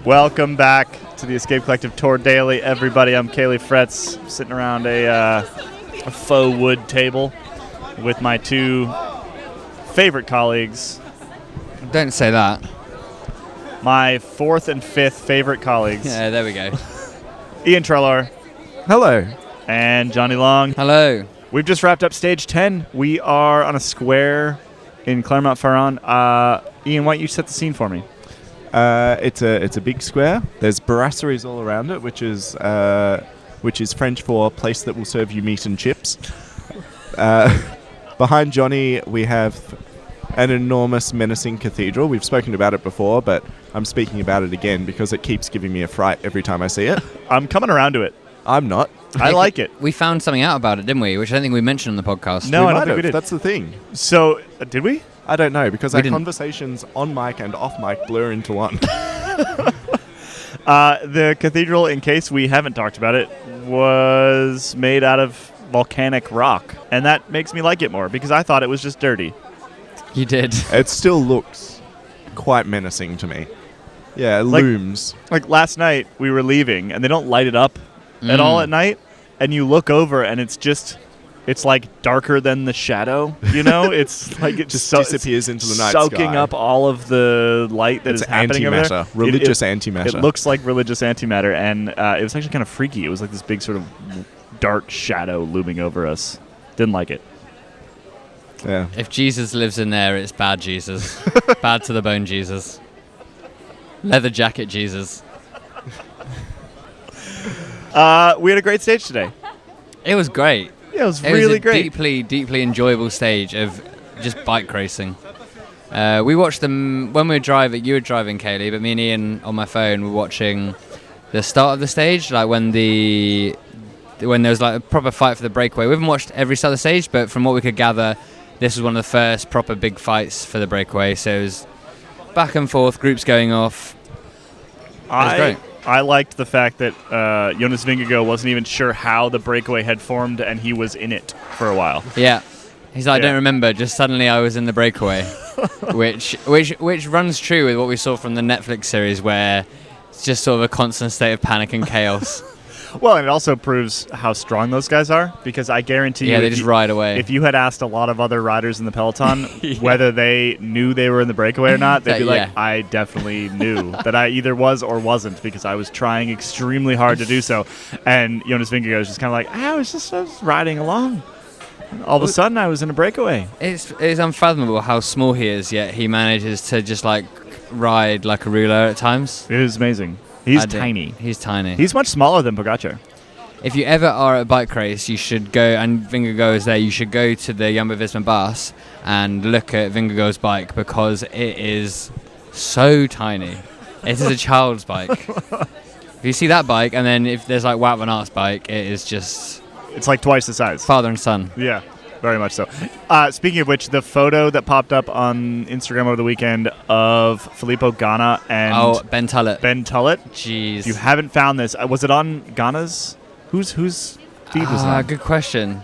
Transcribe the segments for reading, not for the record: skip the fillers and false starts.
Welcome back to the Escape Collective Tour Daily, everybody. I'm Kaylee Fretz, sitting around a faux wood table with my two favorite colleagues. Don't say that. My fourth and fifth favorite colleagues. Yeah, there we go. Ian Trellar. Hello. And Johnny Long. Hello. We've just wrapped up stage 10. We are on a square in Clermont-Ferrand. Ian, why don't you set the scene for me? It's a big square. There's brasseries all around it, which is French for place that will serve you meat and chips. Behind Johnny, we have an enormous, menacing cathedral. We've spoken about it before, but I'm speaking about it again because it keeps giving me a fright every time I see it. I'm coming around to it. I'm not. I like it. We found something out about it, didn't we? Which I don't think we mentioned on the podcast. No, I don't might think we did. That's the thing. So, did we? I don't know, because We our didn't. conversations on mic and off mic blur into one. The cathedral, in case we haven't talked about it, was made out of volcanic rock. And that makes me like it more, because I thought it was just dirty. You did. It still looks quite menacing to me. Yeah, it looms. Like last night, we were leaving, and they don't light it up at all at night. And you look over, and it's like darker than the shadow, you know? It's like it Just disappears into the night sky. soaking up all of the light that is happening over there. Antimatter. Religious antimatter. It looks like religious antimatter, and it was actually kind of freaky. It was like this big sort of dark shadow looming over us. Didn't like it. Yeah. If Jesus lives in there, it's bad Jesus. Bad to the bone Jesus. Leather jacket Jesus. We had a great stage today. It was great. Yeah, it was It really was a great. deeply enjoyable stage of just bike racing. We watched them when we were driving. You were driving, Kaylee, but me and Ian on my phone were watching the start of the stage, like when there was like a proper fight for the breakaway. We haven't watched every start of the stage, but from what we could gather, this was one of the first proper big fights for the breakaway. So it was back and forth, groups going off. It was great. I liked the fact that Jonas Vingegaard wasn't even sure how the breakaway had formed, and he was in it for a while. Yeah. He's like, I Yeah. don't remember, just suddenly I was in the breakaway. which runs true with what we saw from the Netflix series, where it's just sort of a constant state of panic and chaos. Well, and it also proves how strong those guys are, because I guarantee you, Yeah, they if just you- ride away. If you had asked a lot of other riders in the peloton Yeah. whether they knew they were in the breakaway or not, they'd be like, Yeah. I definitely knew that I either was or wasn't, because I was trying extremely hard to do so. And Jonas Vingegaard was just kind of like, I was riding along. All of a sudden, I was in a breakaway. It's unfathomable how small he is, yet he manages to just like ride like a ruler at times. It is amazing. He's I do. tiny. He's tiny. He's much smaller than Pogacar. If you ever are at a bike race, you should go, and Vingegaard is there, you should go to the Jumbo-Visma bus and look at Vingegaard's bike, because it is so tiny. It is a child's bike. If you see that bike, and then if there's like Wout van Aert's bike, it is just It's like twice the size. father and son. Yeah, very much so. Speaking of which, the photo that popped up on Instagram over the weekend of Filippo Ganna and Ben Tullett. Ben Tullett. Jeez. If you haven't found this, was it on Ganna's? Whose feed was it on? Good question.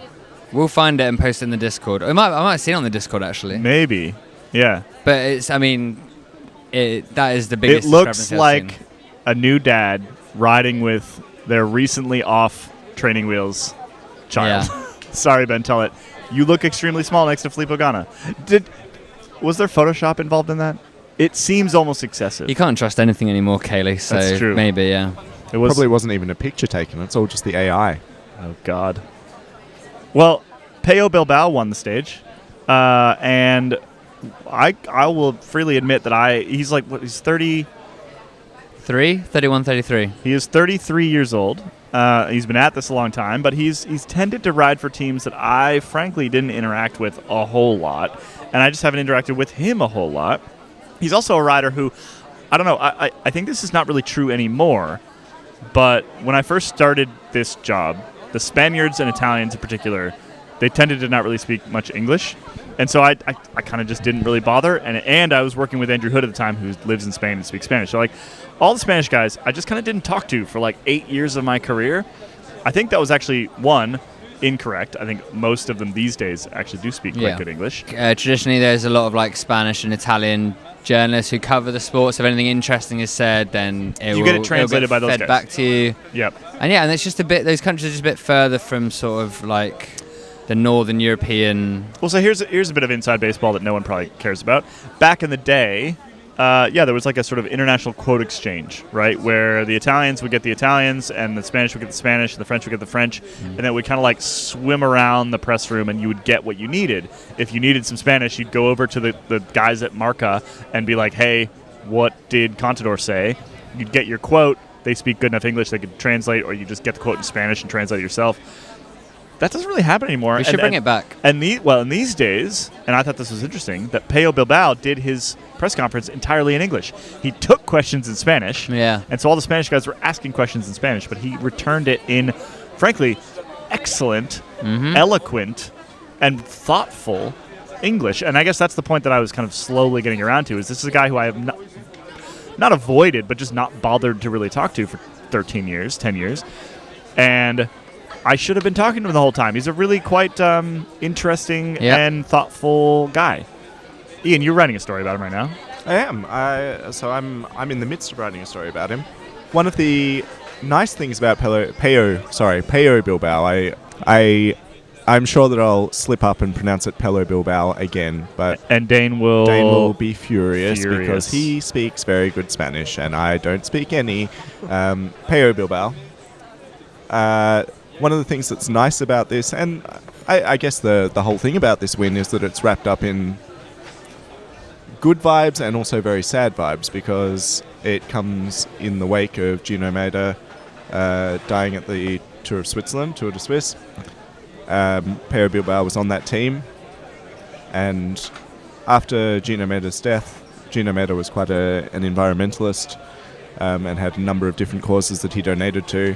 We'll find it and post it in the Discord. I might have seen it on the Discord, actually. Maybe. Yeah. But it's, I mean, that is the biggest It looks discrepancy I've like seen. a new dad riding with their recently off training wheels child. Yeah. Sorry, Ben Tullett. You look extremely small next to Filippo Ganna. Was there Photoshop involved in that? It seems almost excessive. You can't trust anything anymore, Kaylee, so That's true. maybe, yeah. It was Probably wasn't even a picture taken. It's all just the AI. Oh, God. Well, Pello Bilbao won the stage, and I will freely admit that he's like, what, he's 30... 31, 33. He is 33 years old. He's been at this a long time, but he's tended to ride for teams that I, frankly, didn't interact with a whole lot, and I just haven't interacted with him a whole lot. He's also a rider who, I don't know, I think this is not really true anymore, but when I first started this job, the Spaniards and Italians in particular, they tended to not really speak much English. And so I kind of just didn't really bother. And I was working with Andrew Hood at the time, who lives in Spain and speaks Spanish. So, like, all the Spanish guys, I just kind of didn't talk to for, like, 8 years of my career. I think that was actually, one, incorrect. I think most of them these days actually do speak quite good English. Traditionally, there's a lot of like Spanish and Italian journalists who cover the sports. If anything interesting is said, then you get it translated by those fed guys. back to you. Yep. And it's just a bit. Those countries are just a bit further from sort of like the Northern European. Well, so here's a bit of inside baseball that no one probably cares about. Back in the day, there was like a sort of international quote exchange, right, where the Italians would get the Italians and the Spanish would get the Spanish and the French would get the French, and then we'd kind of like swim around the press room and you would get what you needed. If you needed some Spanish, you'd go over to the guys at Marca and be like, hey, what did Contador say? You'd get your quote. They speak good enough English they could translate, or you just get the quote in Spanish and translate it yourself. That doesn't really happen anymore. We should bring it back. And in these days, and I thought this was interesting, that Pello Bilbao did his press conference entirely in English. He took questions in Spanish, and so all the Spanish guys were asking questions in Spanish, but he returned it in, frankly, excellent, eloquent, and thoughtful English. And I guess that's the point that I was kind of slowly getting around to, is this is a guy who I have not avoided, but just not bothered to really talk to for 10 years. And I should have been talking to him the whole time. He's a really quite interesting and thoughtful guy. Ian, you're writing a story about him right now. I am. I'm in the midst of writing a story about him. One of the nice things about Pello Bilbao, I'm sure that I'll slip up and pronounce it Pello Bilbao again, but Dane will be furious because he speaks very good Spanish and I don't speak any. Pello Bilbao. One of the things that's nice about this, and I guess the whole thing about this win, is that it's wrapped up in good vibes and also very sad vibes, because it comes in the wake of Gino Maeda dying at the Tour de Suisse. Pello Bilbao was on that team, and after Gino Maeda's death, Gino Maeda was quite an environmentalist and had a number of different causes that he donated to.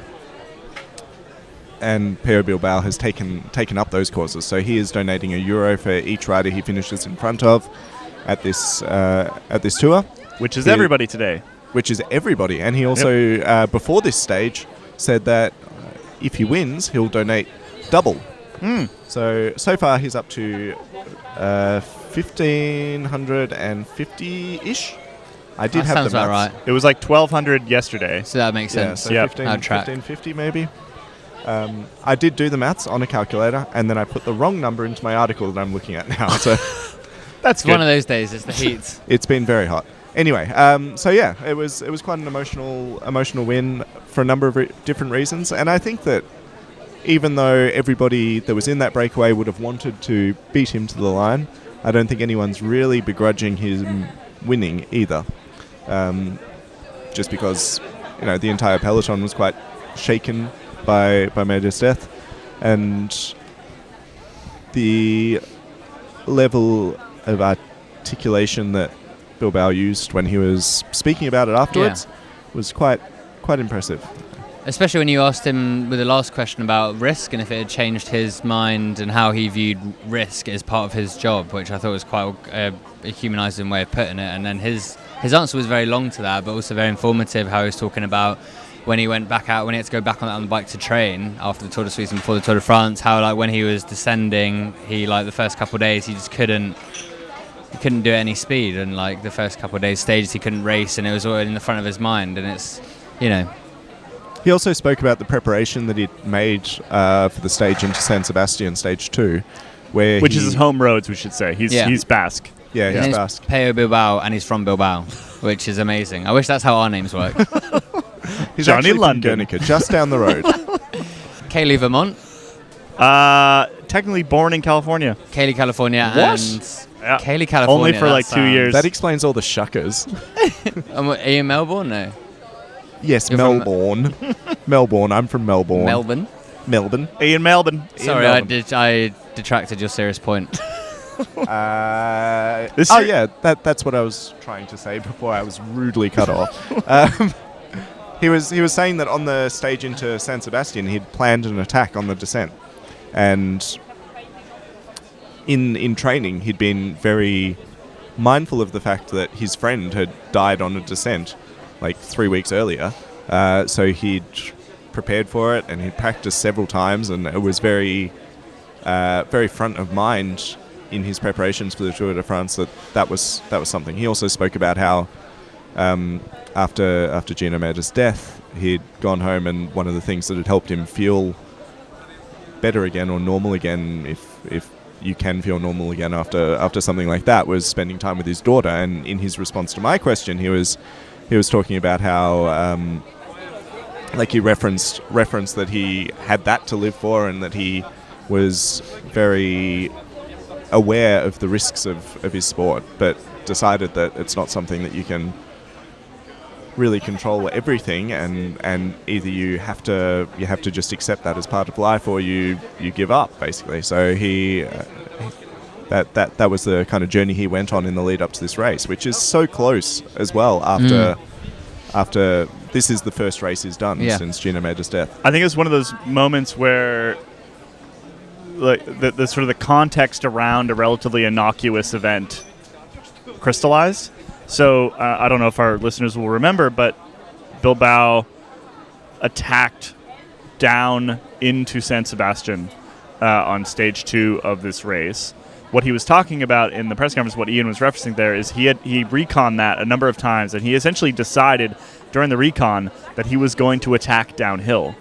And Pello Bilbao has taken up those causes. So he is donating €1 for each rider he finishes in front of at this tour. Which is everybody today. Which is everybody. And he also, before this stage, said that if he wins, he'll donate double. So far he's up to 1,550-ish. I did have sounds the about maths. right. It was like 1,200 yesterday. So that makes sense. So 1550 maybe. I did do the maths on a calculator, and then I put the wrong number into my article that I'm looking at now. So that's one of those days. It's the heat. It's been very hot. Anyway, it was quite an emotional win for a number of different reasons, and I think that even though everybody that was in that breakaway would have wanted to beat him to the line, I don't think anyone's really begrudging him winning either. Just because the entire peloton was quite shaken by Maeda's death, and the level of articulation that Bilbao used when he was speaking about it afterwards was quite impressive. Especially when you asked him with the last question about risk and if it had changed his mind and how he viewed risk as part of his job, which I thought was quite a humanising way of putting it. And then his answer was very long to that, but also very informative, how he was talking about when he went back out, when he had to go back on the bike to train after the Tour de Suisse and before the Tour de France, how like when he was descending, he like the first couple of days he just couldn't do any speed, and like the first couple of days stages he couldn't race, and it was all in the front of his mind. And it's He also spoke about the preparation that he'd made for the stage into San Sebastian, stage 2, which is his home roads, we should say. He's Basque. Yeah, he's Basque. Pello Bilbao, and he's from Bilbao, which is amazing. I wish that's how our names work. He's Johnny actually London. from Guernica, just down the road. Cayley, Vermont. Technically born in California. Cayley, California. What? And Cayley, California. Only for like 2 years. That explains all the shuckers. Are you in Melbourne? No. Yes, You're Melbourne. Melbourne. I'm from Melbourne. Melbourne. Ian Melbourne. Sorry, I detracted your serious point. That's what I was trying to say before I was rudely cut off. He was saying that on the stage into San Sebastian, he'd planned an attack on the descent, and in training, he'd been very mindful of the fact that his friend had died on a descent like 3 weeks earlier. So he'd prepared for it, and he'd practiced several times, and it was very front of mind in his preparations for the Tour de France that was something. He also spoke about how after Gino Meta's death, he'd gone home, and one of the things that had helped him feel better again, or normal again, if you can feel normal again after something like that, was spending time with his daughter. And in his response to my question, he was talking about how he referenced that he had that to live for, and that he was very aware of the risks of his sport, but decided that it's not something that you can really control everything, and either you have to just accept that as part of life, or you give up, basically. So he that was the kind of journey he went on in the lead up to this race, which is so close as well after this is the first race he's done since Gino Meta's death. I think it's one of those moments where like the sort of the context around a relatively innocuous event crystallized. So I don't know if our listeners will remember, but Bilbao attacked down into San Sebastian on stage 2 of this race. What he was talking about in the press conference, what Ian was referencing there, is he reconned that a number of times, and he essentially decided during the recon that he was going to attack downhill,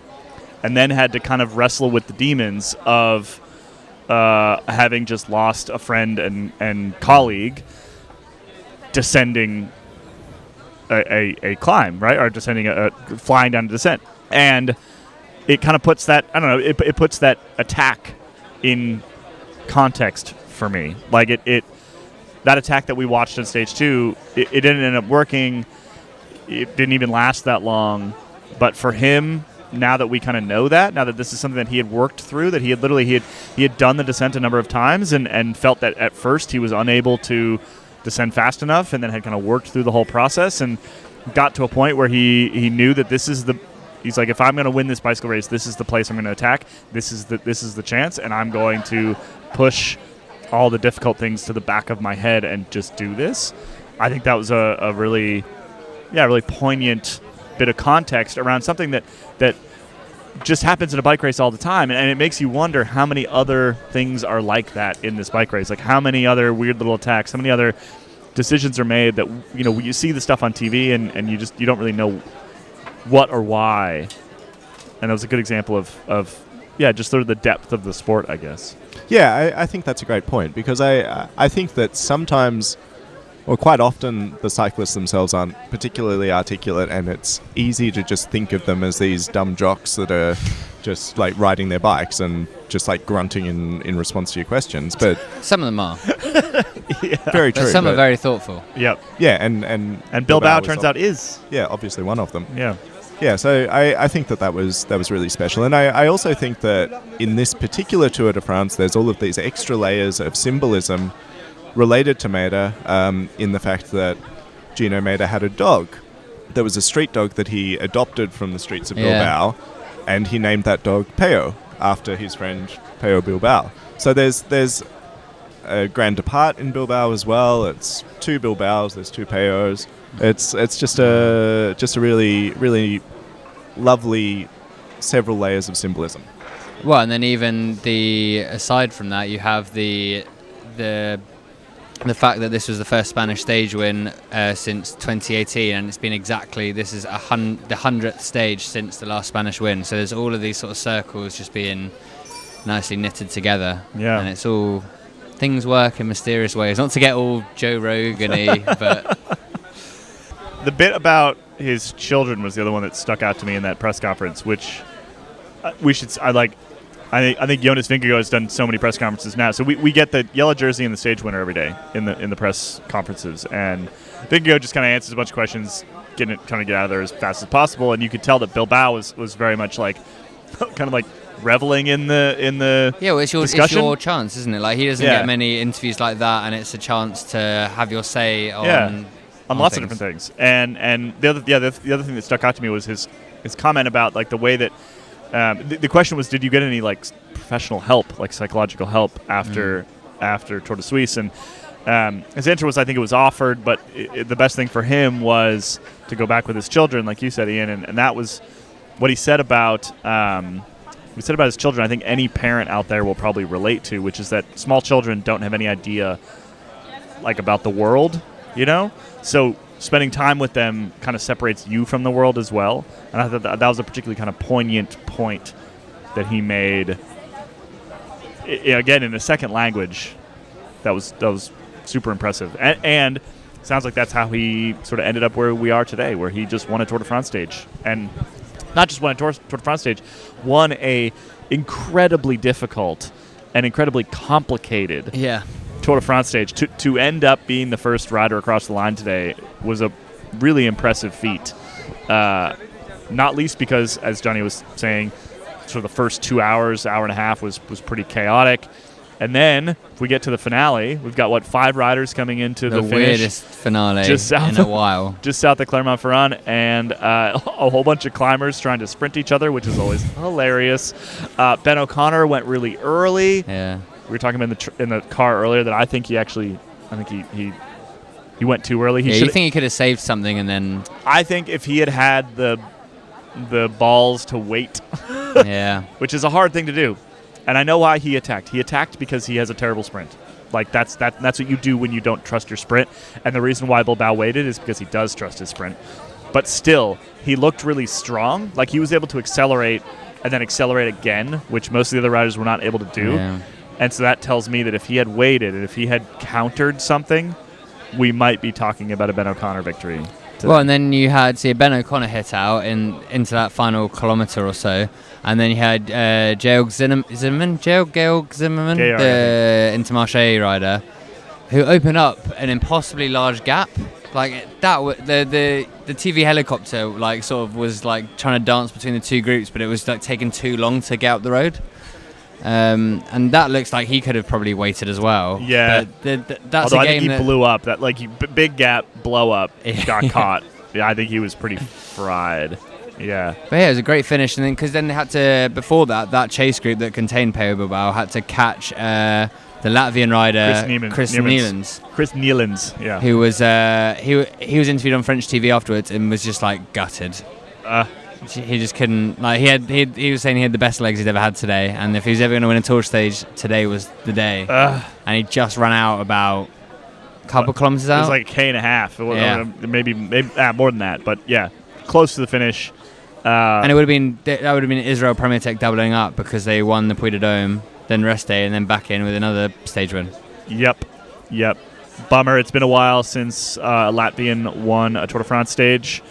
and then had to kind of wrestle with the demons of having just lost a friend and colleague descending a climb, right? Or descending flying down a descent. And it kind of puts that, I don't know, it puts that attack in context for me. Like that attack that we watched on stage 2, it didn't end up working. It didn't even last that long. But for him, now that we kind of know that, now that this is something that he had worked through, that he had done the descent a number of times and felt that at first he was unable to descend fast enough, and then had kind of worked through the whole process and got to a point where he knew that he's like, if I'm going to win this bicycle race, this is the place I'm going to attack. This is the chance, and I'm going to push all the difficult things to the back of my head and just do this. I think that was a really poignant bit of context around something that just happens in a bike race all the time, and it makes you wonder how many other things are like that in this bike race. Like how many other weird little attacks, how many other decisions are made that, you know, you see the stuff on TV and you don't really know what or why. And it was a good example of just sort of the depth of the sport, I guess. Yeah, I think that's a great point, because I think that sometimes, or quite often, the cyclists themselves aren't particularly articulate, and it's easy to just think of them as these dumb jocks that are just like riding their bikes and just like grunting in response to your questions. But some of them are. Very true. But some are very thoughtful. Yep. Yeah, and Bilbao turns out is. Yeah, obviously one of them. Yeah. Yeah, so I think that was really special. And I also think that in this particular Tour de France, there's all of these extra layers of symbolism related to Meta, in the fact that Gino Meta had a dog. There was a street dog that he adopted from the streets of Bilbao, and he named that dog Pello, after his friend Pello Bilbao. So there's a Grand Depart in Bilbao as well. It's 2 Bilbaos, there's 2 Pellos. It's just a really, really lovely several layers of symbolism. Well, and then even aside from that, you have the fact that this was the first Spanish stage win since 2018, and it's been this is the 100th stage since the last Spanish win. So there's all of these sort of circles just being nicely knitted together. Yeah. And it's all, things work in mysterious ways. Not to get all Joe Rogan-y, but... The bit about his children was the other one that stuck out to me in that press conference, which I think Jonas Vingegaard has done so many press conferences now. So we get the yellow jersey and the stage winner every day in the press conferences, and Vingegaard just kind of answers a bunch of questions, trying to get out of there as fast as possible. And you could tell that Bilbao was very much like kind of like reveling in the well, it's your chance, isn't it? Like, he doesn't get many interviews like that, and it's a chance to have your say on lots of different things. And the other thing that stuck out to me was his comment about like the way that. The question was, did you get any like professional help, like psychological help after Tour de Suisse? And his answer was, I think it was offered, but the best thing for him was to go back with his children, like you said, Ian, and that was what he said about his children, I think any parent out there will probably relate to, which is that small children don't have any idea like about the world, you know? So spending time with them kind of separates you from the world as well. And I thought that was a particularly kind of poignant point that he made. Again, in a second language, that was super impressive. And sounds like that's how he sort of ended up where we are today, where he just won a Tour de France stage. And not just won a Tour de France stage, won a incredibly difficult and incredibly complicated Tour de France stage. To end up being the first rider across the line today was a really impressive feat. Not least because, as Johnny was saying, sort of the first 2 hours, hour and a half was pretty chaotic. And then, if we get to the finale, we've got, 5 riders coming into the finish. The weirdest finale in a while. Just south of Clermont-Ferrand, and a whole bunch of climbers trying to sprint each other, which is always hilarious. Ben O'Connor went really early. Yeah. We were talking about in the car earlier that I think he went too early. You think he could have saved something and then... I think if he had the balls to wait, yeah, which is a hard thing to do. And I know why he attacked. He attacked because he has a terrible sprint. Like that's what you do when you don't trust your sprint. And the reason why Bilbao waited is because he does trust his sprint. But still, he looked really strong. Like he was able to accelerate and then accelerate again, which most of the other riders were not able to do. Yeah. And so that tells me that if he had waited and if he had countered something, we might be talking about a Ben O'Connor victory today. Well, and then you had Ben O'Connor hit out into that final kilometre or so. And then you had Georg Zimmerman, the Intermarché rider, who opened up an impossibly large gap. Like that, the TV helicopter was trying to dance between the two groups, but it was taking too long to get up the road. And that looks like he could have probably waited as well. Yeah, that's although a game I think he blew up. That big gap blow up got caught. Yeah, I think he was pretty fried. Yeah. But yeah, it was a great finish. And then, because then they had to, before that chase group that contained Pello Bilbao had to catch the Latvian rider, Chris Nielens, yeah. Who was, he was interviewed on French TV afterwards and was just gutted. He just couldn't, he was saying he had the best legs he'd ever had today. And if he was ever going to win a Tour stage, today was the day. And he just ran out about a couple kilometres out. It was like a K and a half. Maybe more than that. But yeah, close to the finish. And that would have been Israel Premier Tech doubling up because they won the Puy de Dôme, then rest day, and then back in with another stage win. Yep. Bummer. It's been a while since Latvian won a Tour de France stage,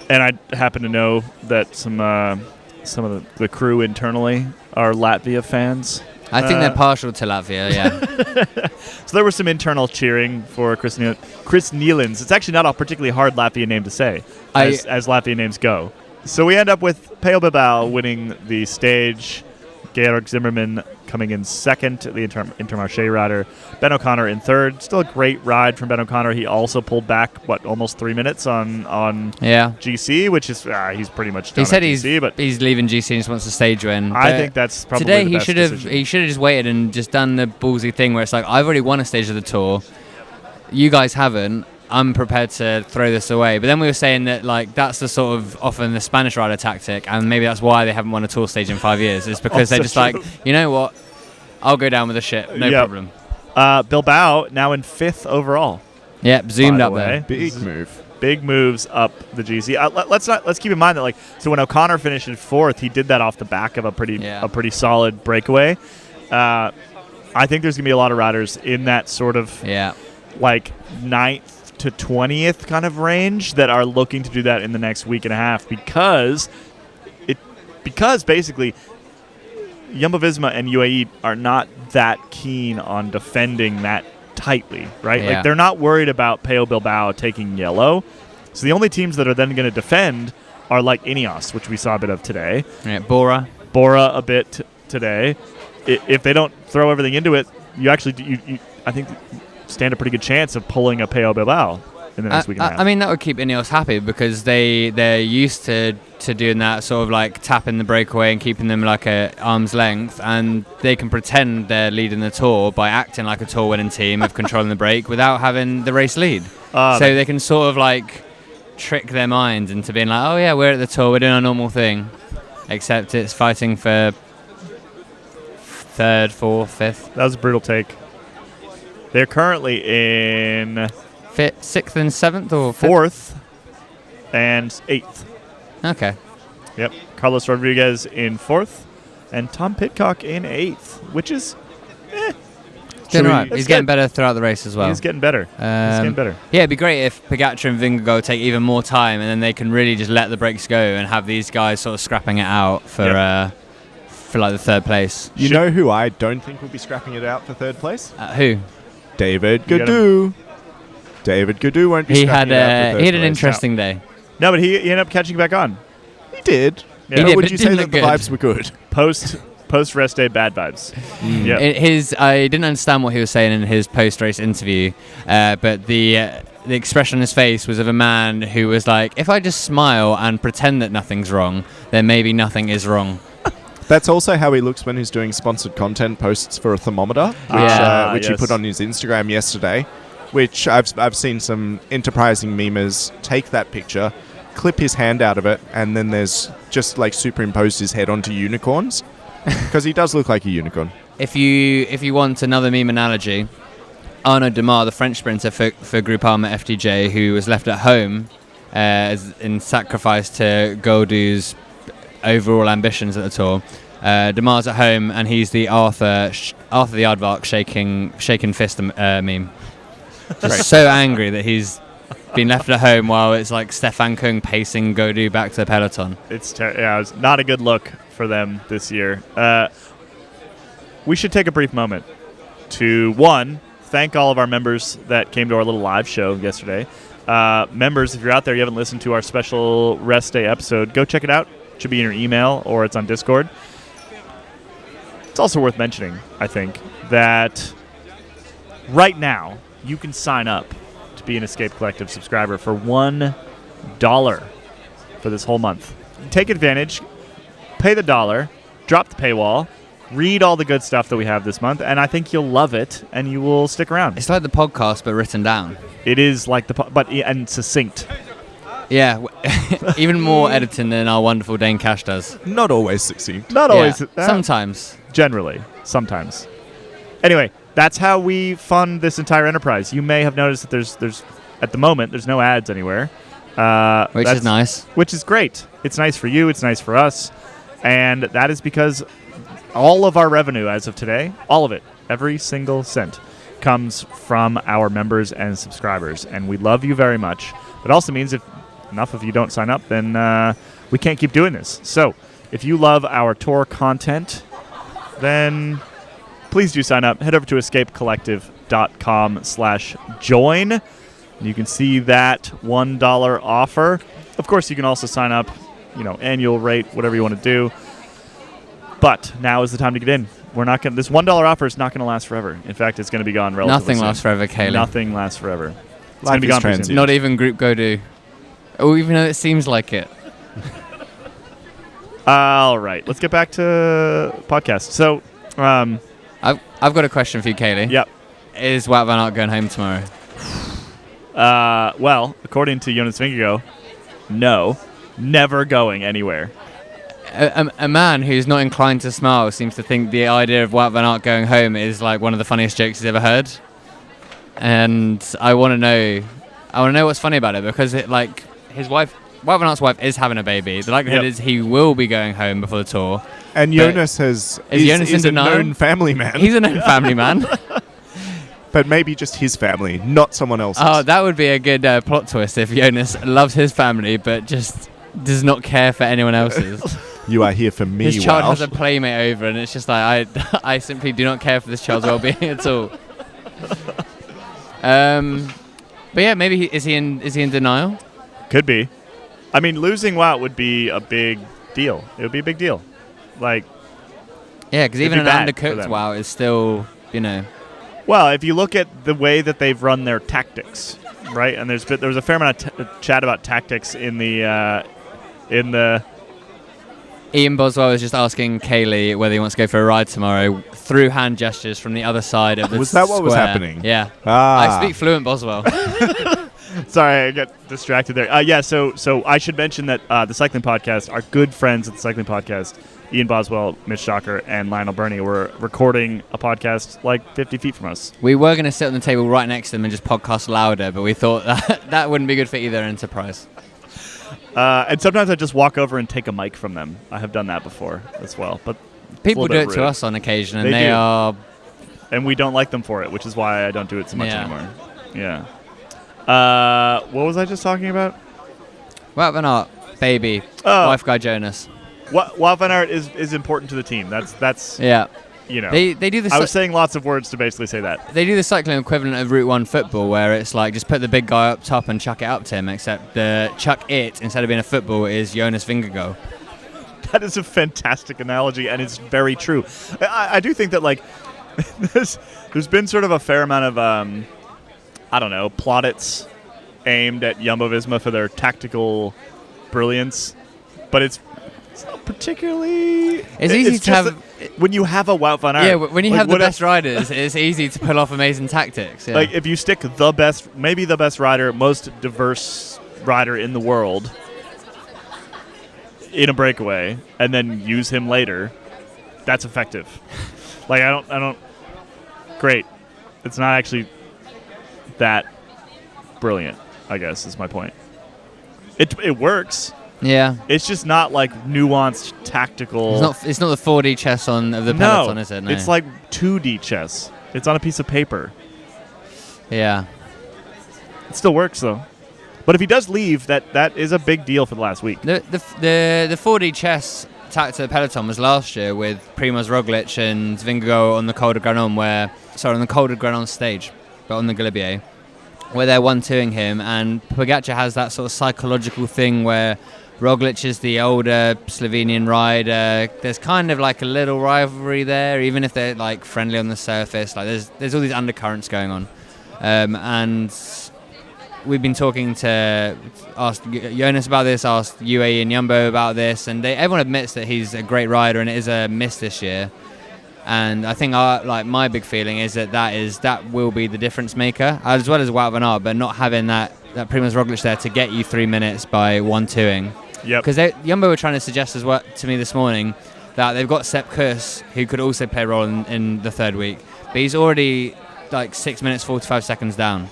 and I happen to know that some of the crew internally are Latvia fans. I think they're partial to Latvia, yeah. So there was some internal cheering for Chris Nielens. It's actually not a particularly hard Latvian name to say, as Latvian names go. So we end up with Pello Bilbao winning the stage, Georg Zimmerman coming in second, the Intermarché rider, Ben O'Connor in third. Still a great ride from Ben O'Connor. He also pulled back, almost 3 minutes on GC, which is he's pretty much done. He said GC, he's leaving GC and just wants a stage win. I think that's probably today the best decision. He should have just waited and just done the ballsy thing where it's I've already won a stage of the Tour. You guys haven't. I'm prepared to throw this away. But then we were saying that that's the sort of often the Spanish rider tactic, and maybe that's why they haven't won a Tour stage in 5 years. It's because they're just true. You know what? I'll go down with the ship. No problem. Bilbao now in 5th overall. Yep, zoomed up there. Big moves up the GC. Let's keep in mind that so when O'Connor finished in 4th, he did that off the back of a pretty solid breakaway. I think there's gonna be a lot of riders in that sort of 9th to 20th kind of range that are looking to do that in the next week and a half because basically Jumbo-Visma and UAE are not that keen on defending that tightly, right? Yeah. They're not worried about Pello Bilbao taking yellow. So the only teams that are then going to defend are Ineos, which we saw a bit of today. Yeah, Bora a bit today. If they don't throw everything into it, you actually I think stand a pretty good chance of pulling a Pello Bilbao in the next week and a half. I mean, that would keep Ineos happy because they're used to doing that sort of tapping the breakaway and keeping them at arm's length, and they can pretend they're leading the Tour by acting like a Tour winning team of controlling the break without having the race lead. So they can sort of trick their minds into being like, oh yeah, we're at the Tour, we're doing our normal thing, except it's fighting for third, fourth, fifth. That was a brutal take. They're currently in Sixth and seventh or fifth? fourth and eighth. Okay. Yep. Carlos Rodriguez in fourth and Tom Pidcock in eighth, which is Doing we- right. That's He's getting good. better throughout the race as well. he's getting better. He's getting better. Yeah, it'd be great if Pogacar and Vingegaard take even more time, and then they can really just let the brakes go and have these guys sort of scrapping it out for like the third place. You know who I don't think will be scrapping it out for third place? Who? David You get Gaudu. David Gaudu won't be He scrapping had it out for third he had an place. interesting day. No, but he ended up catching back on. He did. Yeah. He But did, would but you it say didn't that look the good. vibes were good? Post rest day bad vibes. Yeah. I didn't understand what he was saying in his post-race interview, but the expression on his face was of a man who was like, if I just smile and pretend that nothing's wrong, then maybe nothing is wrong. That's also how he looks when he's doing sponsored content posts for a thermometer, which he yes. put on his Instagram yesterday, which I've seen some enterprising memers take that picture, clip his hand out of it, and then there's just like superimposed his head onto unicorns, because he does look like a unicorn. If you want another meme analogy, Arnaud Démare, the French sprinter for Groupama FDJ, who was left at home in sacrifice to Gaudu's overall ambitions at the Tour. Demare's at home, and he's the Arthur the Aardvark shaking fist meme. Just so angry that he's been left at home while it's like Stefan Kung pacing Gaudu back to the peloton. It's not a good look for them this year. We should take a brief moment to, one, thank all of our members that came to our little live show yesterday. Members, if you're out there, you haven't listened to our special rest day episode, go check it out. It should be in your email or it's on Discord. It's also worth mentioning, I think, that right now you can sign up to be an Escape Collective subscriber for $1 for this whole month. Take advantage, pay the $1, drop the paywall, read all the good stuff that we have this month, and I think you'll love it and you will stick around. It's like the podcast but written down. It is like and succinct. Yeah, even more editing than our wonderful Dane Cash does. Not always succinct. Not always. Sometimes. Generally. Sometimes. Anyway, that's how we fund this entire enterprise. You may have noticed that there's at the moment, there's no ads anywhere. Which is nice. Which is great. It's nice for you. It's nice for us. And that is because all of our revenue as of today, all of it, every single cent, comes from our members and subscribers. And we love you very much. It also means if enough of you don't sign up, then we can't keep doing this. So if you love our tour content, then please do sign up. Head over to escapecollective.com/join. You can see that $1 offer. Of course, you can also sign up, annual rate, whatever you want to do. But now is the time to get in. This $1 offer is not going to last forever. In fact, it's going to be gone relatively Nothing soon. lasts forever, Kaylee. Nothing lasts forever. It's Life going to be is gone pretty soon. transient. Not even Group Gaudu. Oh, even though it seems like it. All right, let's get back to podcast. So, I've got a question for you, Kaylee. yep. Is Wout van Aert going home tomorrow? Well, according to Jonas Vingegaard, no, never going anywhere. A man who's not inclined to smile seems to think the idea of Wout van Aert going home is like one of the funniest jokes he's ever heard. And I want to know what's funny about it, because Wout van Aert's wife is having a baby. The likelihood is he will be going home before the Tour. And Jonas is Jonas in a denial? known family man. He's a known family man. But maybe just his family, not someone else's. Oh, that would be a good plot twist if Jonas loves his family but just does not care for anyone else's. You are here for me, His child Wout. has a playmate over, and it's just like I simply do not care for this child's well-being at all. But yeah, maybe is he in denial? Could be. I mean, losing Wout would be a big deal. It would be a big deal. Like, Yeah, because It'd even be an bad for undercooked them. WoW is still, well, if you look at the way that they've run their tactics, right? And there was a fair amount of chat about tactics in the Ian Boswell was just asking Kaylee whether he wants to go for a ride tomorrow through hand gestures from the other side of the Was that what was square. happening? Yeah. Ah. I speak fluent Boswell. Sorry, I got distracted there. Yeah, so I should mention that the Cycling Podcast, our good friends at the Cycling Podcast, Ian Boswell, Mitch Docker, and Lionel Burney, were recording a podcast like 50 feet from us. We were going to sit on the table right next to them and just podcast louder, but we thought that wouldn't be good for either enterprise. And sometimes I just walk over and take a mic from them. I have done that before as well. But people do it to us on occasion, and they are... And we don't like them for it, which is why I don't do it so much anymore. Yeah. What was I just talking about? Wout van Aert, baby, wife Guy Jonas. Wout van Aert is important to the team. That's yeah. You know, they do the. I was saying lots of words to basically say that. They do the cycling equivalent of Route 1 football, where it's like just put the big guy up top and chuck it up to him. Except the chuck it instead of being a football is Jonas Vingegaard. That is a fantastic analogy, and it's very true. I do think that like there's been sort of a fair amount of I don't know, plaudits aimed at Jumbo-Visma for their tactical brilliance, but it's not particularly... It's easy to have... When you have a Wout van Aert... Yeah, when you have the best riders, it's easy to pull off amazing tactics. Yeah. Like, if you stick the best, maybe the best rider, most diverse rider in the world in a breakaway, and then use him later, that's effective. Like, I don't... Great. It's not actually that brilliant, I guess, is my point. It works. Yeah. It's just not like nuanced tactical. It's not the 4D chess of the peloton, is it? No. It's like 2D chess. It's on a piece of paper. Yeah. It still works though. But if he does leave, that is a big deal for the last week. The 4D chess tactic of the peloton was last year with Primoz Roglic and Vingegaard on the Col de Granon, on the Col de Granon stage, but on the Galibier, where they're 1-2ing him, and Pogačar has that sort of psychological thing where Roglic is the older Slovenian rider. There's kind of like a little rivalry there, even if they're like friendly on the surface. Like there's all these undercurrents going on, and we've been talking to asked Jonas about this, asked UAE and Jumbo about this, and everyone admits that he's a great rider and it is a miss this year. And I think my big feeling is that will be the difference maker, as well as Wout van Aert, but not having that Primoz Roglic there to get you 3 minutes by 1-2ing. Yep. Because Jumbo were trying to suggest as well to me this morning that they've got Sepp Kuss, who could also play a role in the third week, but he's already like 6 minutes 45 seconds down.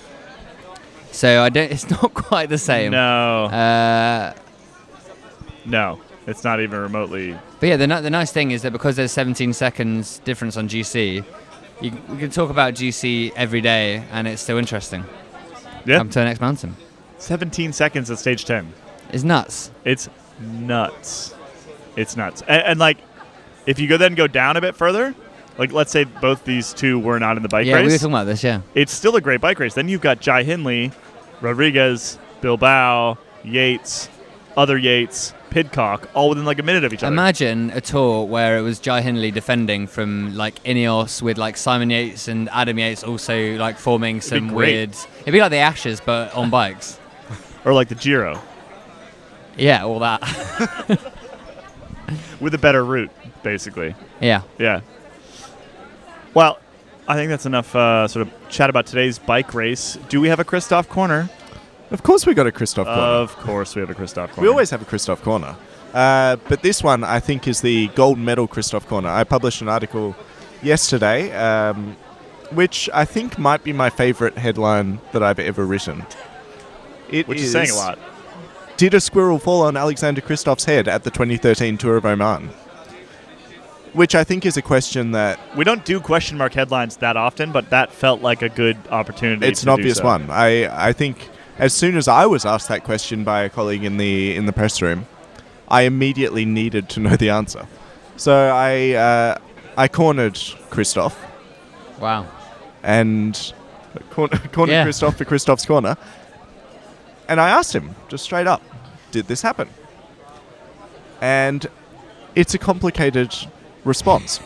So it's not quite the same. No. No, it's not even remotely. But yeah, the nice thing is that because there's 17 seconds difference on GC, we can talk about GC every day and it's still interesting. Yeah. Up to the next mountain. 17 seconds at stage 10. It's nuts. It's nuts. It's nuts. And like, if you then go down a bit further, like let's say both these two were not in the bike race. Yeah, we were talking about this, yeah. It's still a great bike race. Then you've got Jai Hindley, Rodriguez, Bilbao, Yates, other Yates, Pidcock, all within like a minute of each other. Imagine a tour where it was Jai Hindley defending from like Ineos with like Simon Yates and Adam Yates also like forming some weird... It'd be like the Ashes but on bikes. Or like the Giro. Yeah, all that. With a better route, basically. Yeah. Yeah. Well, I think that's enough sort of chat about today's bike race. Do we have a Christoph Corner? Of course we got a Christoph Corner. Of course we have a Christoph Corner. We always have a Christoph Corner. But this one, I think, is the gold medal Christoph Corner. I published an article yesterday, which I think might be my favorite headline that I've ever written. Which is saying a lot. Did a squirrel fall on Alexander Kristoff's head at the 2013 Tour of Oman? Which I think is a question that... We don't do question mark headlines that often, but that felt like a good opportunity. It's an obvious one. I think as soon as I was asked that question by a colleague in the press room, I immediately needed to know the answer. So I cornered Christoph. Wow. And cornered Christoph for Christoph's Corner. And I asked him, just straight up, did this happen? And it's a complicated response.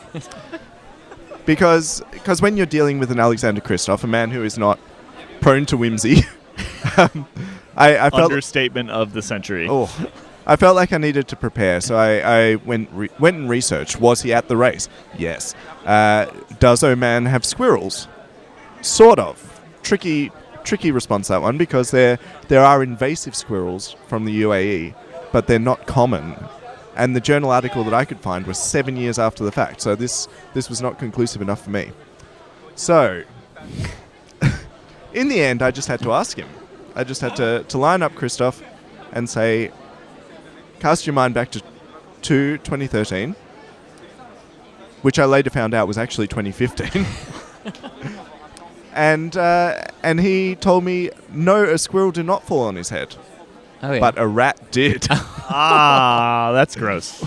because when you're dealing with an Alexander Kristoff, a man who is not prone to whimsy, I felt... Understatement of the century. Oh, I felt like I needed to prepare, so I went and researched. Was he at the race? Yes. Does Oman have squirrels? Sort of. Tricky tricky response, that one, because there are invasive squirrels from the UAE, but they're not common. And the journal article that I could find was 7 years after the fact, so this was not conclusive enough for me. So, in the end, I just had to ask him. I just had to line up Christoph and say, cast your mind back to 2013, which I later found out was actually 2015. And he told me, no, a squirrel did not fall on his head. Oh, yeah. But a rat did. That's gross.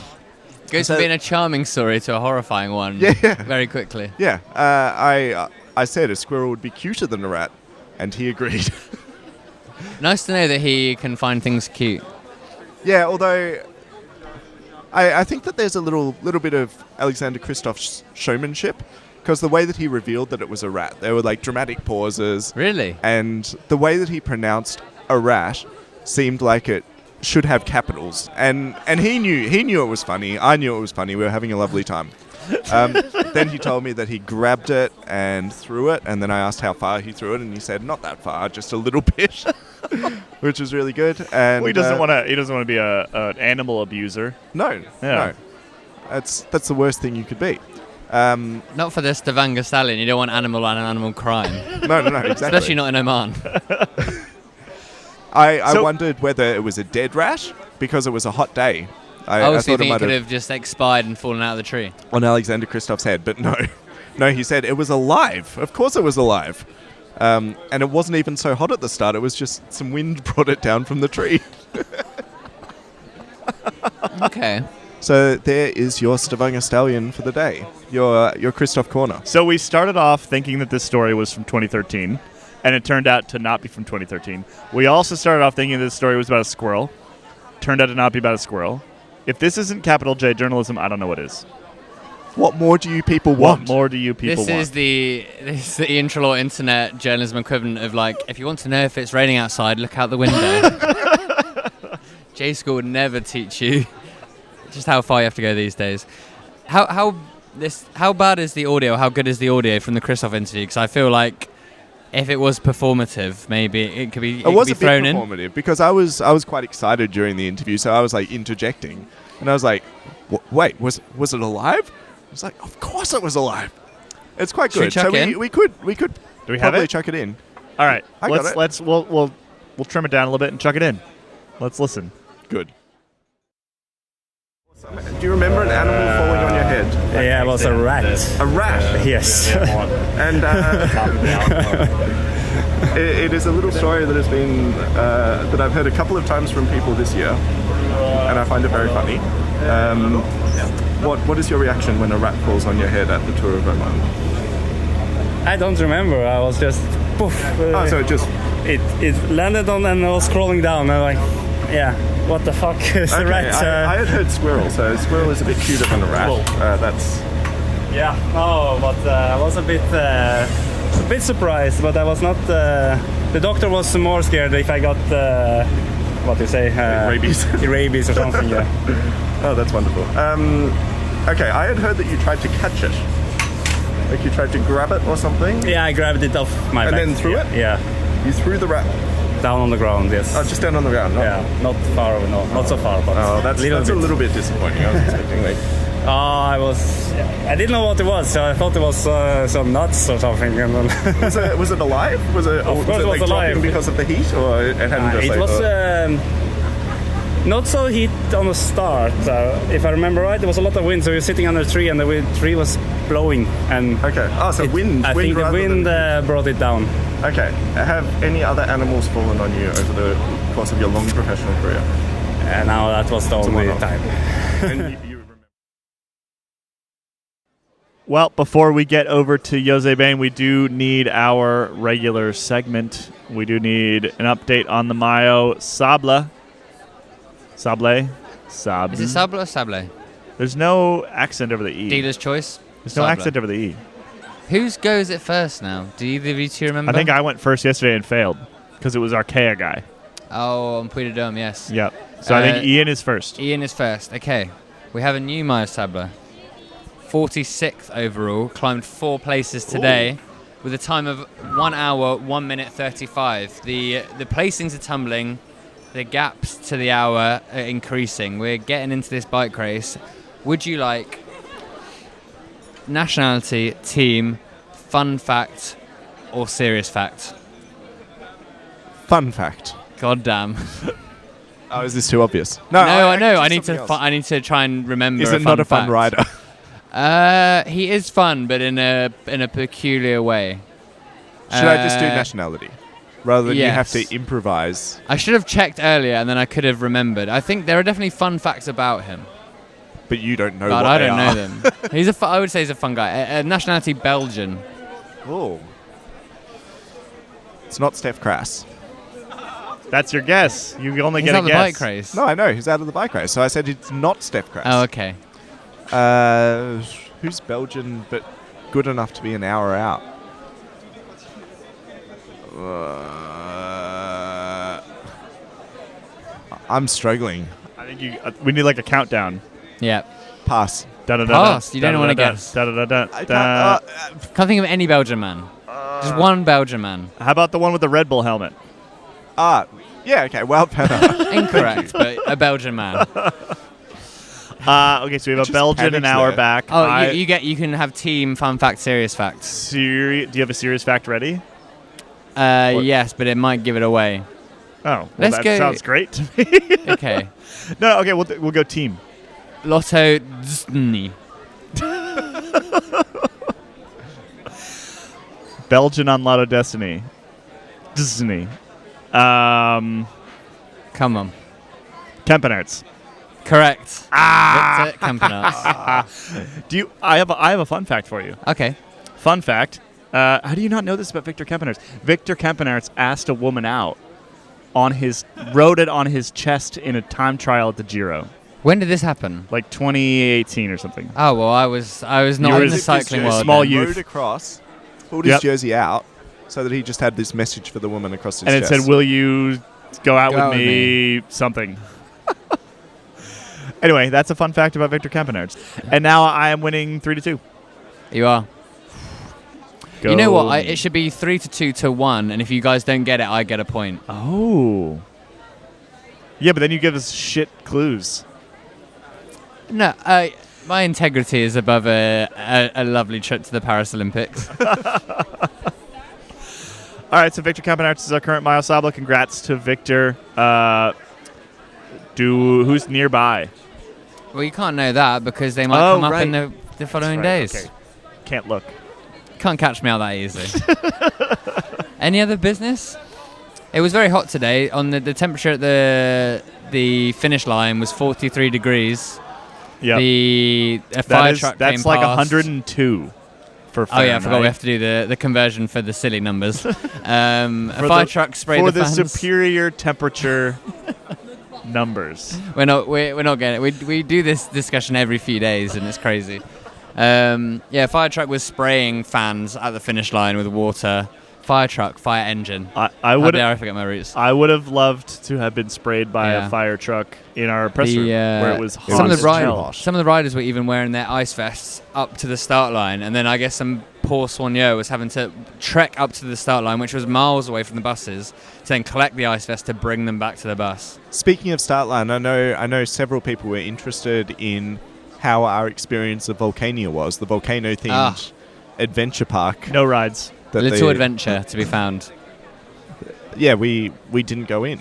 Goes from being a charming story to a horrifying one very quickly. Yeah. I said a squirrel would be cuter than a rat, and he agreed. Nice to know that he can find things cute. Yeah, although I think that there's a little bit of Alexander Christoph's showmanship, because the way that he revealed that it was a rat, there were like dramatic pauses. Really? And the way that he pronounced a rat seemed like it should have capitals. And he knew it was funny. I knew it was funny. We were having a lovely time. Then he told me that he grabbed it and threw it, and then I asked how far he threw it, and he said not that far, just a little bit, which was really good. And well, he doesn't want to be an animal abuser. No. That's the worst thing you could be. Not for the Stavanger stallion. You don't want animal on animal crime. No, exactly. Especially not in Oman. I wondered whether it was a dead rat because it was a hot day. I So you thought think it could have just expired and fallen out of the tree? On Alexander Christoph's head, but no. No, he said it was alive. Of course it was alive. And it wasn't even so hot at the start. It was just some wind brought it down from the tree. Okay. So there is your Stavanger stallion for the day. Your Christoph Corner. So we started off thinking that this story was from 2013, and it turned out to not be from 2013. We also started off thinking this story was about a squirrel. Turned out to not be about a squirrel. If this isn't capital J journalism, I don't know what is. What more do you people want? What more do you people want? This is the intralaw internet journalism equivalent of, like, if you want to know if it's raining outside, look out the window. J-School would never teach you just how far you have to go these days. How bad is the audio? How good is the audio from the Christoph interview? Because I feel like if it was performative, maybe it could be. It was could a be thrown bit in. performative because I was quite excited during the interview, so I was like interjecting, and I was like, "Wait, was it alive?" I was like, "Of course it was alive." It's quite good. Should we chuck so in? we could Do we have probably it? chuck it in. All right. I got it. We'll trim it down a little bit and chuck it in. Let's listen. Good. Do you remember an animal falling on your head? Yeah, it was a rat. A rat. Yes. And it is a little story that has been that I've heard a couple of times from people this year, and I find it very funny. What is your reaction when a rat falls on your head at the Tour of Oman? I don't remember. I was just poof. So It landed on and I was crawling down. I'm like, yeah, what the fuck is a rat? I had heard squirrel, so a squirrel is a bit cuter than a rat. Yeah, no, but I was a bit surprised, but I was not. The doctor was more scared if I got what do you say? Rabies. Rabies or something. Yeah. Oh, that's wonderful. Okay, I had heard that you tried to catch it. Like you tried to grab it or something? Yeah, I grabbed it off my back. And then threw it? Yeah. You threw the rat? Down on the ground, yes. Oh, just down on the ground? Yeah, not far, not so far, but that's a little bit disappointing. I was expecting like... I didn't know what it was, so I thought it was some nuts or something. And then was it alive? Was it alive dropping because of the heat, or it hadn't just it was not so heat on the start. If I remember right, there was a lot of wind, so we were sitting under a tree, and the tree was blowing. And okay. Oh, so wind. I think the wind brought it down. Okay. Have any other animals fallen on you over the course of your long professional career? No, that was the only time. And you remember? Well, before we get over to José Been, we do need our regular segment. We do need an update on the Mayo Sable. Sable? Is it Sable or Sable? There's no accent over the E. Dealer's choice? There's no accent over the E. Whose goes it first now? Do either of you two remember? I think I went first yesterday and failed because it was Arkea guy. Oh, on Puy de Dôme, yes. Yep. So I think Ian is first. Ian is first. Okay. We have a new Mayo Sable. 46th overall. Climbed 4 places today. with a time of 1 hour, 1 minute 35. The placings are tumbling, the gaps to the hour are increasing. We're getting into this bike race. Would you like nationality, team, fun fact, or serious fact? Fun fact. God damn. Oh, is this too obvious? No, I know. I I need to. I need to try and remember. Is a it not a fun fact. rider? He is fun, but in a peculiar way. Should I just do nationality rather than you have yes. to improvise? I should have checked earlier, and then I could have remembered. I think there are definitely fun facts about him, But you don't know but what I they don't are. know them. I would say he's a fun guy. Nationality Belgian. Oh. It's not Steph Crass. That's your guess. You only He's get a not the guess. bike race. No, I know. He's out of the bike race. So I said it's not Steph Crass. Oh, okay. Who's Belgian but good enough to be an hour out? I'm struggling. I think we need like a countdown. Yeah. Pass. Pass. You don't want to guess. I Can't think of any Belgian man. Just one Belgian man. How about the one with the Red Bull helmet? Yeah, okay. Well, Incorrect, but a Belgian man. Okay, so we have a Just Belgian an panics hour there. back. Oh, you can have team, fun fact, serious fact. Do you have a serious fact ready? Yes, but it might give it away. Oh, well, Let's that go- sounds great to me. Okay. No, okay, we'll go team. Lotto Disney. Belgian on Lotto Destiny. Disney. Come on. Kempenarts. Correct. Victor Kempenarts. I have a fun fact for you. Okay. Fun fact. How do you not know this about Victor Kempenarts? Victor Kempenarts asked a woman out wrote it on his chest in a time trial at the Giro, When did this happen? like 2018 or something. Oh well, I was not were in the his cycling jersey, world. Small then. youth. Rode across, pulled Yep. his jersey out, so that he just had this message for the woman across his And it chest. said, "Will you go out Go with out with me?" Something. Anyway, that's a fun fact about Victor Kempenarts. And now I am winning 3-2. You are. Go. You know what? It should be 3-2 to 1, and if you guys don't get it, I get a point. Oh. Yeah, but then you give us shit clues. No, my integrity is above a lovely trip to the Paris Olympics. All right, so Victor Kempenarts is our current Mile Sabla. Congrats to Victor. Who's nearby? Well, you can't know that because they might Oh, come up right. in the following That's days. right, okay. Can't look. Can't catch me out that easy. Any other business? It was very hot today. On the temperature at the finish line was 43 degrees. Yeah. A fire truck That's came like past. 102 for Oh Fahrenheit. yeah, I forgot we have to do the conversion for the silly numbers. A fire truck sprayed for the the fans. superior temperature numbers. We're not getting it. We do this discussion every few days, and it's crazy. Fire truck was spraying fans at the finish line with water. Fire truck, fire engine. I How would dare I forget my roots? I would have loved to have been sprayed by Yeah. a fire truck in our press room where it was hot. some of as the hell. some of the riders were even wearing their ice vests up to the start line, and then I guess some poor soigneur was having to trek up to the start line, which was miles away from the buses, to then collect the ice vest to bring them back to the bus. Speaking of start line, I know several people were interested in how our experience of Volcania was, the volcano-themed adventure park. No rides. that Little they- adventure to be found. Yeah, we didn't go in.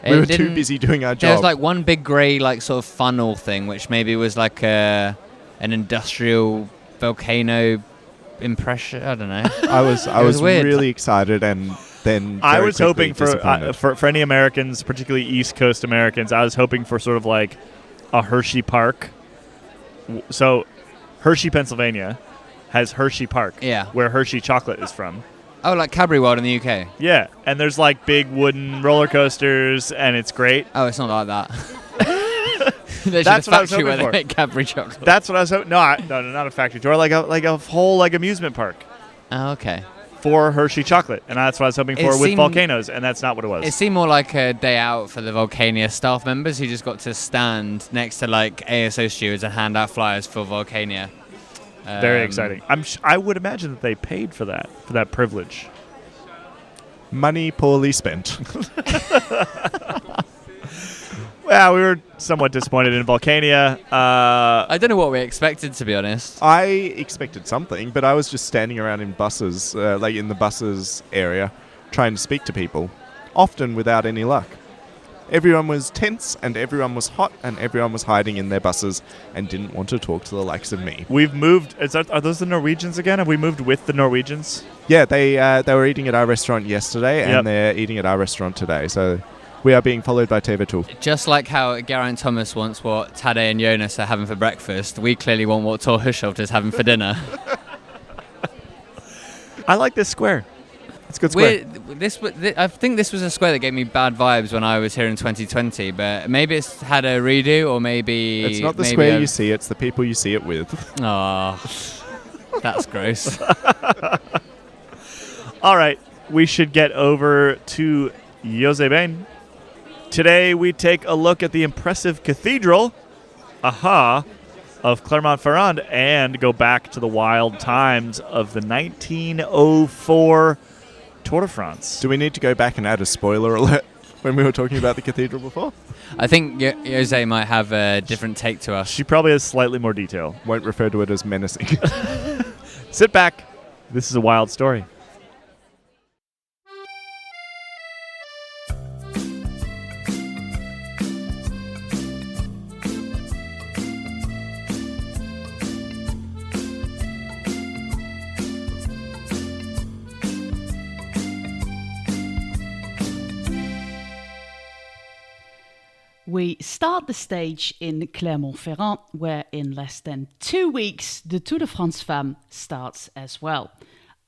It We were too didn't- busy doing our There was job. like one big grey sort of funnel thing, which maybe was like an industrial volcano impression. I don't know. I was was weird. really excited, and then I very was quickly hoping disappointed. for any Americans, particularly East Coast Americans, I was hoping for sort of like a Hershey Park. So Hershey, Pennsylvania has Hershey Park, Yeah. where Hershey chocolate is from. Oh, like Cadbury World in the UK. Yeah, and there's like big wooden roller coasters, and it's great. Oh, it's not like that. There's That's a what I was factory where hoping they for. make Cadbury chocolate. That's what I was hoping. No, not a factory tour, like a whole like amusement park Oh, okay. for Hershey chocolate, and that's what I was hoping It for with seemed- volcanoes, and that's not what it was. It seemed more like a day out for the Volcania staff members who just got to stand next to like ASO stewards and hand out flyers for Volcania. Very exciting. I would imagine that they paid for that privilege. Money poorly spent. Well, we were somewhat disappointed in Vulcania. I don't know what we expected, to be honest. I expected something, but I was just standing around in buses, like in the buses area, trying to speak to people, often without any luck. Everyone was tense, and everyone was hot, and everyone was hiding in their buses and didn't want to talk to the likes of me. We've moved. Are those the Norwegians again? Have we moved with the Norwegians? Yeah, they were eating at our restaurant yesterday, and they're eating at our restaurant today. So we are being followed by TV2. Just like how Geraint Thomas wants what Tadej and Jonas are having for breakfast, we clearly want what Thor Hushovd is having for dinner. I like this square. It's a good square. I think this was a square that gave me bad vibes when I was here in 2020, but maybe it's had a redo, or maybe... It's not the square you see, it's the people you see it with. Oh, that's gross. All right, we should get over to José Been. Today we take a look at the impressive cathedral, of Clermont-Ferrand, and go back to the wild times of the 1904 Tour de France. Do we need to go back and add a spoiler alert when we were talking about the cathedral before? I think Jose might have a different take to us. She probably has slightly more detail. Won't refer to it as menacing. Sit back. This is a wild story. We start the stage in Clermont-Ferrand, where in less than 2 weeks, the Tour de France Femmes starts as well.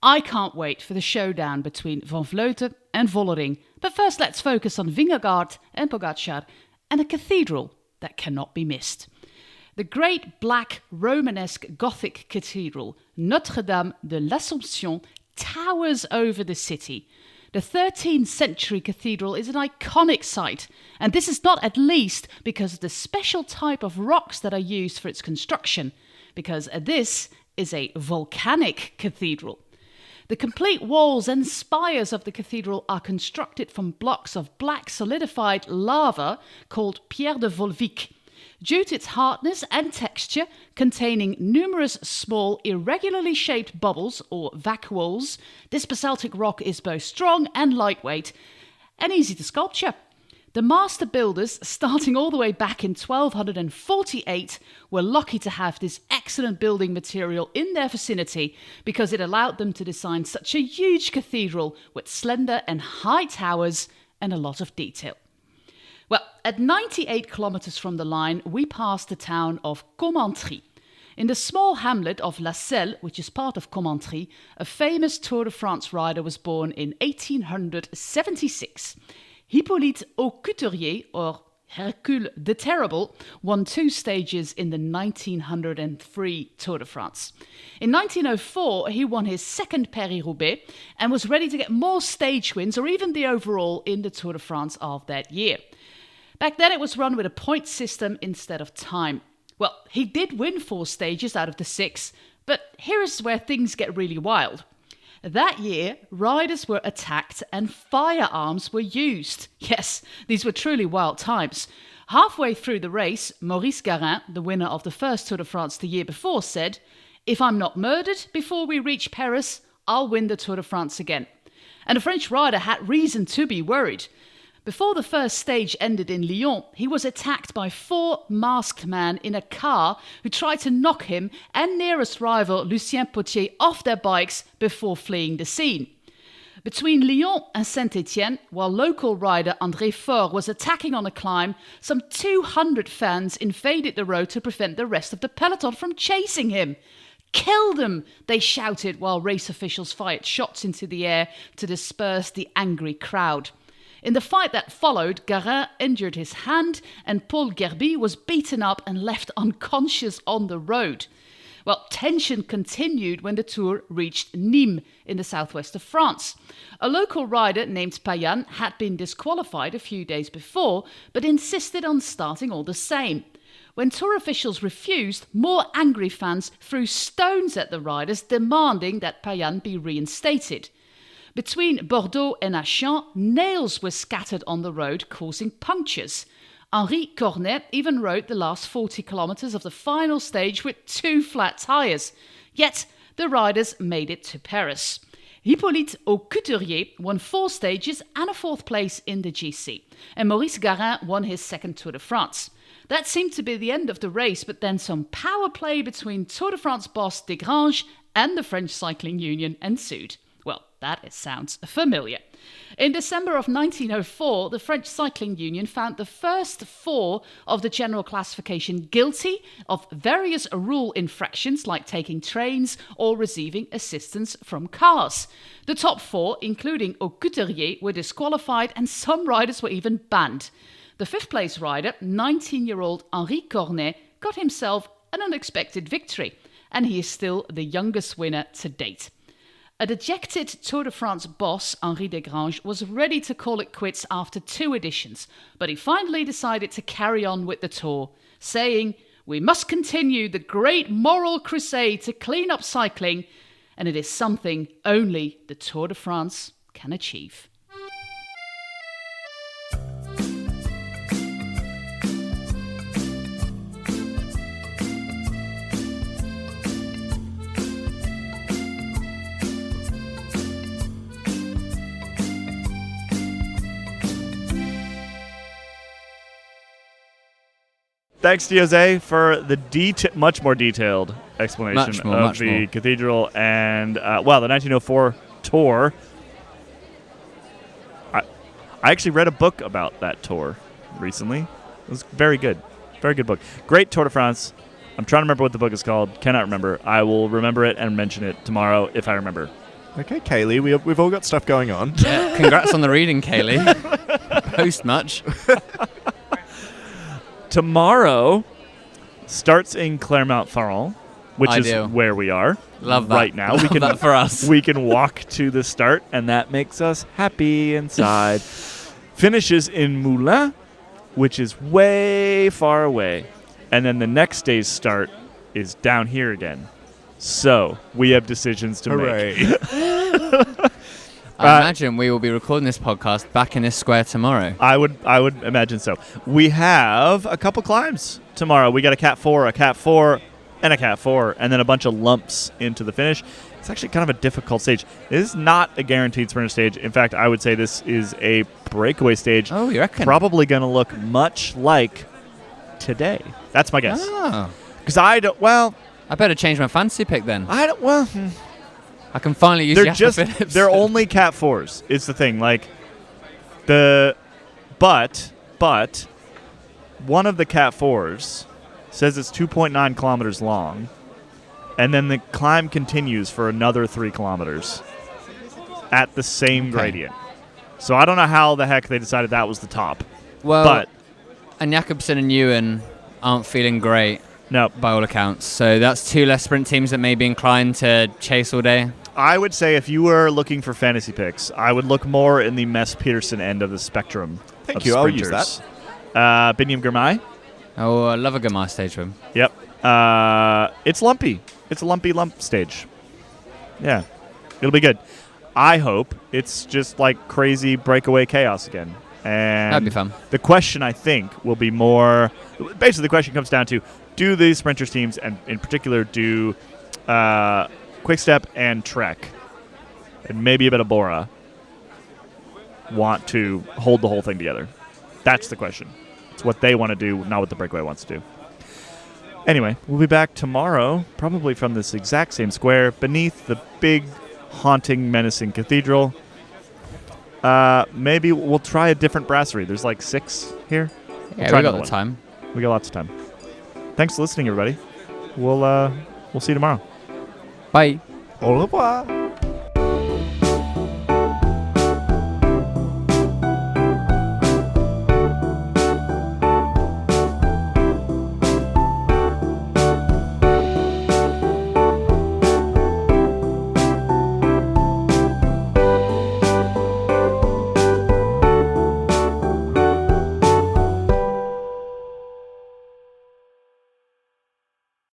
I can't wait for the showdown between Van Vleuten and Vollering, but first let's focus on Vingegaard and Pogačar and a cathedral that cannot be missed. The great black Romanesque Gothic cathedral, Notre-Dame de l'Assomption, towers over the city. The 13th century cathedral is an iconic site, and this is not at least because of the special type of rocks that are used for its construction, because this is a volcanic cathedral. The complete walls and spires of the cathedral are constructed from blocks of black solidified lava called pierre de Volvic. Due to its hardness and texture, containing numerous small, irregularly shaped bubbles, or vacuoles, this basaltic rock is both strong and lightweight, and easy to sculpture. The master builders, starting all the way back in 1248, were lucky to have this excellent building material in their vicinity because it allowed them to design such a huge cathedral with slender and high towers and a lot of detail. Well, at 98 kilometers from the line, we pass the town of Commentry. In the small hamlet of La Selle, which is part of Commentry, a famous Tour de France rider was born in 1876. Hippolyte Aucouturier, or Hercule the Terrible, won 2 stages in the 1903 Tour de France. In 1904, he won his second Paris-Roubaix and was ready to get more stage wins or even the overall in the Tour de France of that year. Back then it was run with a point system instead of time. Well, he did win 4 stages out of the 6, but here is where things get really wild. That year, riders were attacked and firearms were used. Yes, these were truly wild times. Halfway through the race, Maurice Garin, the winner of the first Tour de France the year before, said, "If I'm not murdered before we reach Paris, I'll win the Tour de France again." And the French rider had reason to be worried. Before the first stage ended in Lyon, he was attacked by 4 masked men in a car who tried to knock him and nearest rival Lucien Potier off their bikes before fleeing the scene. Between Lyon and Saint-Étienne, while local rider André Faure was attacking on a climb, some 200 fans invaded the road to prevent the rest of the peloton from chasing him. "Kill them!" they shouted while race officials fired shots into the air to disperse the angry crowd. In the fight that followed, Garin injured his hand and Paul Gerby was beaten up and left unconscious on the road. Well, tension continued when the Tour reached Nîmes in the southwest of France. A local rider named Payan had been disqualified a few days before, but insisted on starting all the same. when Tour officials refused, more angry fans threw stones at the riders, demanding that Payan be reinstated. Between Bordeaux and Achamps, nails were scattered on the road, causing punctures. Henri Cornet even rode the last 40 kilometres of the final stage with 2 flat tyres. Yet, the riders made it to Paris. Hippolyte Aucouturier won 4 stages and a 4th place in the GC, and Maurice Garin won his 2nd Tour de France. That seemed to be the end of the race, but then some power play between Tour de France boss Desgranges and the French Cycling Union ensued. Well, that sounds familiar. In December of 1904, the French Cycling Union found the first 4 of the general classification guilty of various rule infractions like taking trains or receiving assistance from cars. The top 4, including Aucouturier, were disqualified and some riders were even banned. The 5th place rider, 19-year-old Henri Cornet, got himself an unexpected victory, and he is still the youngest winner to date. A dejected Tour de France boss, Henri Desgranges, was ready to call it quits after 2 editions, but he finally decided to carry on with the Tour, saying, "We must continue the great moral crusade to clean up cycling, and it is something only the Tour de France can achieve." Thanks to Jose for the much more detailed explanation of the cathedral and, the 1904 tour. I actually read a book about that tour recently. It was very good. Very good book. Great Tour de France. I'm trying to remember what the book is called. Cannot remember. I will remember it and mention it tomorrow if I remember. Okay, Kaylee, we've all got stuff going on. Yeah, congrats on the reading, Kaylee. Post much. Tomorrow starts in Clermont-Ferrand, which is where we are. Love that. Right now. Love that for us. We can walk to the start, and that makes us happy inside. Finishes in Moulins, which is way far away. And then the next day's start is down here again. So we have decisions to make. I imagine we will be recording this podcast back in this square tomorrow. I would imagine so. We have a couple climbs tomorrow. We got a Cat 4, a Cat 4, and a Cat 4, and then a bunch of lumps into the finish. It's actually kind of a difficult stage. This is not a guaranteed sprinter stage. In fact, I would say this is a breakaway stage. Oh, you reckon? Probably going to look much like today. That's my guess. Because I better change my fantasy pick then. I can finally use Jasper Phillips. They're only Cat 4s. It's the thing. Like but one of the Cat 4s says it's 2.9 kilometers long, and then the climb continues for another 3 kilometers at the same gradient. So I don't know how the heck they decided that was the top. And Jakobsen and Ewan aren't feeling great. No, by all accounts. So that's 2 less sprint teams that may be inclined to chase all day. I would say if you were looking for fantasy picks, I would look more in the Mess Peterson end of the spectrum. Thank you. Sprinters. I'll use that. Biniam Girmay. Oh, I love a Girmay stage for him. Yep. It's lumpy. It's a lumpy lump stage. Yeah. It'll be good. I hope it's just like crazy breakaway chaos again. And that'd be fun. The question, I think, will be more... Basically, the question comes down to, do these sprinters teams, and in particular do Quickstep and Trek, and maybe a bit of Bora, want to hold the whole thing together? That's the question. It's what they want to do, not what the breakaway wants to do. Anyway, we'll be back tomorrow, probably from this exact same square, beneath the big, haunting, menacing cathedral. Maybe we'll try a different brasserie. There's like 6 here. Yeah, we got the time. We got lots of time. Thanks for listening, everybody. We'll see you tomorrow. Bye. Au revoir.